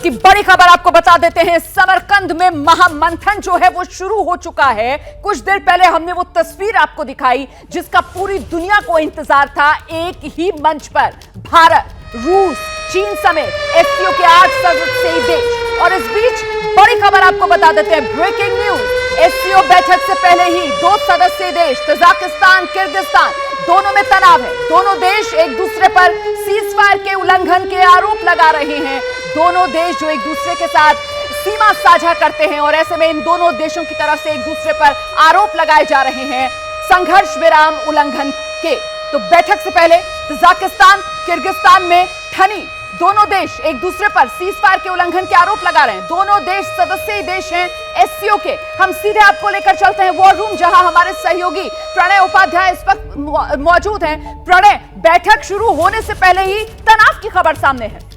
वक्त की बड़ी खबर आपको बता देते हैं। समरकंद में महामंथन जो है वो शुरू हो चुका है। कुछ देर पहले हमने वो तस्वीर आपको दिखाई जिसका पूरी दुनिया को इंतजार था। एक ही मंच पर भारत, रूस, चीन समेत एससीओ के 8 सदस्यीय देश। और इस बीच बड़ी खबर आपको बता देते हैं, ब्रेकिंग न्यूज। एससीओ बैठक से पहले ही 2 सदस्यीय देश तजाकिस्तान, किर्गिस्तान, दोनों में तनाव है। दोनों देश एक दूसरे पर सीजफायर के उल्लंघन के आरोप लगा रहे हैं। दोनों देश जो एक दूसरे के साथ सीमा साझा करते हैं और ऐसे में इन दोनों देशों की तरफ से एक दूसरे पर आरोप लगाए जा रहे हैं संघर्ष विराम उल्लंघन के। तो बैठक से पहले तजाकिस्तान, किर्गिस्तान में ठनी दोनों देश एक दूसरे पर सीजफायर के उल्लंघन के आरोप लगा रहे हैं। दोनों देश सदस्य देश हैं एससीओ के। हम सीधे आपको लेकर चलते हैं वॉर रूम, जहां हमारे सहयोगी प्रणय उपाध्याय इस वक्त मौजूद हैं। प्रणय, बैठक शुरू होने से पहले ही तनाव की खबर सामने है।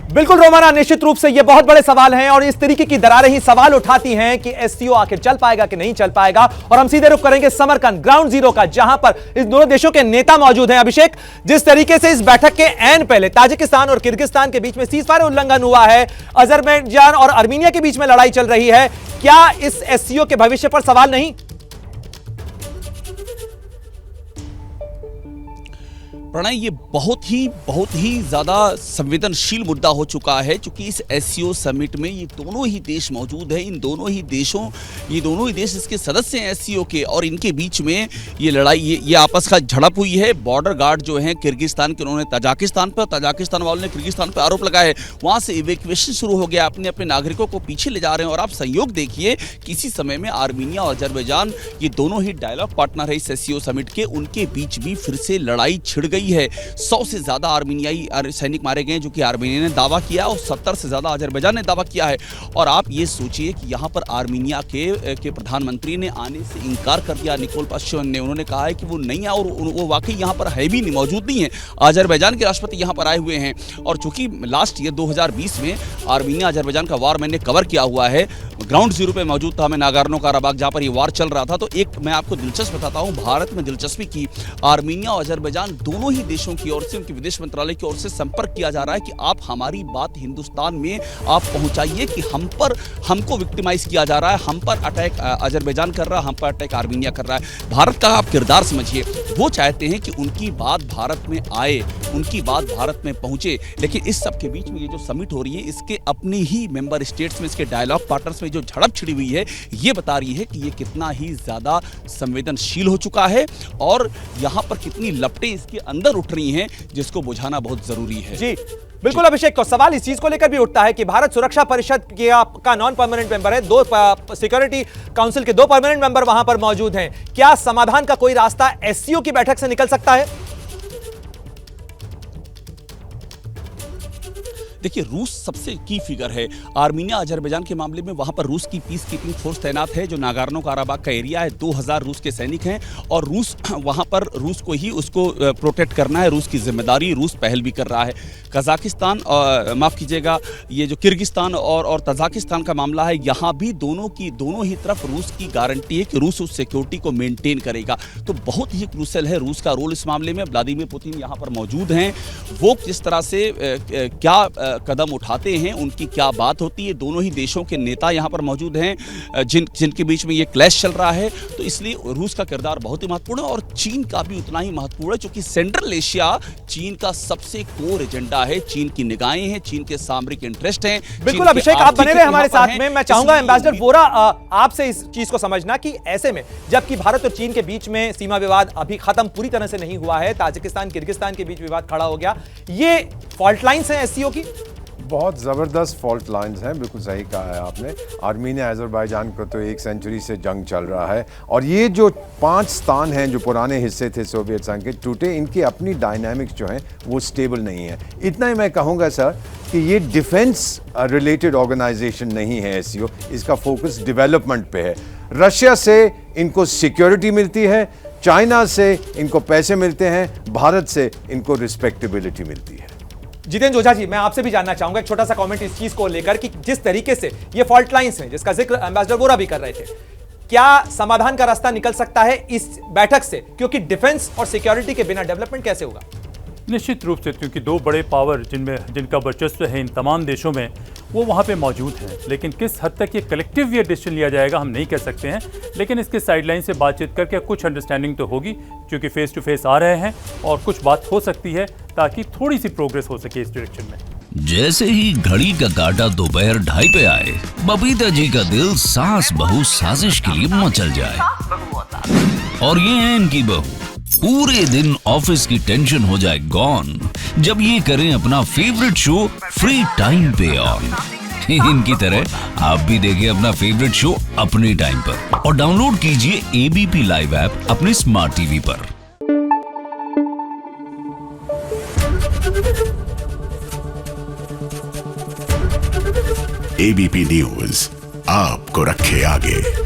बिल्कुल रोमाना, निश्चित रूप से ये बहुत बड़े सवाल हैं और इस तरीके की दरारें ही सवाल उठाती हैं कि एससीओ आखिर चल पाएगा कि नहीं चल पाएगा। और हम सीधे रुख करेंगे समरकंद, ग्राउंड जीरो का, जहां पर इस दोनों देशों के नेता मौजूद हैं। अभिषेक, जिस तरीके से इस बैठक के ऐन पहले ताजिकिस्तान और किर्गिस्तान के बीच में सीजफायर उल्लंघन हुआ है, अजरबैजान और आर्मीनिया के बीच में लड़ाई चल रही है, क्या इस एससीओ के भविष्य पर सवाल नहीं? प्रणय, ये बहुत ही ज्यादा संवेदनशील मुद्दा हो चुका है, क्योंकि इस एससीओ समिट में ये दोनों ही देश मौजूद हैं। ये दोनों ही देश इसके सदस्य हैं एससीओ के, और इनके बीच में ये लड़ाई, ये आपस का झड़प हुई है। बॉर्डर गार्ड जो हैं किर्गिस्तान के, उन्होंने तजाकिस्तान पर, तजाकिस्तान वालों ने किर्गिस्तान पर आरोप लगाया है। वहां से इवैक्यूएशन शुरू हो गया, अपने अपने नागरिकों को पीछे ले जा रहे हैं। और आप संयोग देखिए कि इसी समय में आर्मीनिया और अजरबैजान, ये दोनों ही डायलॉग पार्टनर है इस एससीओ समिट के, उनके बीच भी फिर से लड़ाई छिड़ गई है। 100 से ज्यादा आर्मीनियाई सैनिक मारे गए, जो कि आर्मीनिया ने दावा किया, और 70 से ज्यादा अजरबैजान ने दावा किया है। और आप ये सोचिए कि यहाँ पर आर्मीनिया के प्रधानमंत्री ने आने से इनकार कर दिया, निकोल पाशिन ने। उन्होंने कहा है कि वो नहीं है, और वो वाकई यहाँ पर है भी नहीं, मौजूद नहीं है। अजरबैजान के राष्ट्रपति यहाँ पर आए हुए हैं। और चूंकि लास्ट ईयर 2020 में आर्मीनिया अजरबैजान का वार मैंने कवर किया हुआ है, ग्राउंड जीरो पे मौजूद था मैं, नागोर्नो काराबाख, जहाँ पर ये वार चल रहा था। तो एक मैं आपको दिलचस्प बताता हूँ, भारत में दिलचस्पी की, आर्मीनिया और अजरबैजान दोनों ही देशों की ओर से, उनके विदेश मंत्रालय की ओर से संपर्क किया जा रहा है कि आप हमारी बात हिंदुस्तान में आप पहुंचाइए कि हमको विक्टिमाइज किया जा रहा है, हम पर अटैक अजरबैजान कर रहा है, हम पर अटैक आर्मीनिया कर रहा है। भारत का आप किरदार समझिए, वो चाहते हैं कि उनकी बात भारत में आए, उनकी बात भारत में पहुंचे। लेकिन इस सब के बीच में ये जो समिट हो रही है, इसके अपने ही मेंबर स्टेट्स में, इसके डायलॉग पार्टनर्स में जो झड़प छिड़ी हुई है, ये बता रही है कि ये कितना ही ज्यादा संवेदनशील हो चुका है और यहाँ पर कितनी लपटें इसके अंदर उठ रही हैं, जिसको बुझाना बहुत जरूरी है। जी बिल्कुल अभिषेक, को सवाल इस चीज को लेकर भी उठता है कि भारत सुरक्षा परिषद का नॉन परमानेंट मेंबर है, 2 सिक्योरिटी काउंसिल के 2 परमानेंट मेंबर वहां पर मौजूद हैं। क्या समाधान का कोई रास्ता एससीओ की बैठक से निकल सकता है? देखिए, रूस सबसे की फिगर है। आर्मीनिया अजरबैजान के मामले में वहां पर रूस की पीस कीपिंग फोर्स तैनात है, जो नागोर्नो काराबाख का एरिया है। 2000 रूस के सैनिक हैं और रूस वहां पर, रूस को ही उसको प्रोटेक्ट करना है, रूस की जिम्मेदारी, रूस पहल भी कर रहा है। कजाकिस्तान, माफ कीजिएगा, ये जो किर्गिस्तान और तजाकिस्तान का मामला है, यहाँ भी दोनों ही तरफ रूस की गारंटी है कि रूस उस सिक्योरिटी को मेंटेन करेगा। तो बहुत ही क्रूशियल है रूस का रोल इस मामले में। व्लादिमीर पुतिन यहाँ पर मौजूद हैं, वो किस तरह से क्या कदम उठाते हैं, उनकी क्या बात होती है। दोनों ही देशों के नेता यहाँ पर मौजूद हैं, जिनके बीच में ये क्लैश चल रहा है। तो इसलिए रूस का किरदार बहुत ही महत्वपूर्ण है और चीन का भी उतना ही महत्वपूर्ण है, क्योंकि सेंट्रल एशिया चीन का सबसे कोर एजेंडा है। चीन की निगाहें हैं, चीन के सामरिक इंटरेस्ट हैं। बिल्कुल अभिषेक, आप बने रहे हमारे साथ में। मैं चाहूंगा एम्बेसडर वोरा, आपसे इस चीज को समझना कि ऐसे में जबकि भारत और चीन के बीच में सीमा विवाद अभी खत्म पूरी तरह से नहीं हुआ है, ताजिकिस्तान किर्गिस्तान के बीच विवाद खड़ा हो गया, ये फॉल्ट लाइंस हैं एससीओ की? बहुत ज़बरदस्त फॉल्ट लाइंस हैं, बिल्कुल सही कहा है आपने। आर्मीनिया अजरबैजान को तो 1 सेंचुरी से जंग चल रहा है, और ये जो 5 स्थान हैं जो पुराने हिस्से थे सोवियत संघ के, टूटे, इनकी अपनी डायनामिक्स जो हैं वो स्टेबल नहीं है। इतना ही मैं कहूँगा सर कि ये डिफेंस रिलेटेड ऑर्गेनाइजेशन नहीं है एससीओ, इसका फोकस डेवलपमेंट पे है। रशिया से इनको सिक्योरिटी मिलती है, चाइना से इनको पैसे मिलते हैं, भारत से इनको रिस्पेक्टेबिलिटी मिलती है। जितेंद्र ओझा जी, मैं आपसे भी जानना चाहूंगा एक छोटा सा कमेंट इस चीज को लेकर कि जिस तरीके से ये फॉल्ट लाइंस हैं, जिसका जिक्र एम्बेसडर वोरा भी कर रहे थे, क्या समाधान का रास्ता निकल सकता है इस बैठक से? क्योंकि डिफेंस और सिक्योरिटी के बिना डेवलपमेंट कैसे होगा? निश्चित रूप से, क्योंकि दो बड़े पावर जिनका वर्चस्व है इन तमाम देशों में, वो वहाँ पे मौजूद हैं। लेकिन किस हद तक ये कलेक्टिव ये डिसीजन लिया जाएगा हम नहीं कह सकते हैं, लेकिन इसके साइडलाइन से बातचीत करके कुछ अंडरस्टैंडिंग तो होगी, क्योंकि फेस टू फेस आ रहे हैं और कुछ बात हो सकती है ताकि थोड़ी सी प्रोग्रेस हो सके इस डायरेक्शन में। जैसे ही घड़ी का काटा दोपहर 2:30 पे आए, बबीता जी का दिल सास बहू साजिश के लिए मचल जाए। और ये है इनकी बहू, पूरे दिन ऑफिस की टेंशन हो जाए गॉन जब ये करें अपना फेवरेट शो फ्री टाइम पे ऑन। इनकी तरह आप भी देखें अपना फेवरेट शो अपने टाइम पर और डाउनलोड कीजिए एबीपी लाइव ऐप अपने स्मार्ट टीवी पर। एबीपी न्यूज आपको रखे आगे।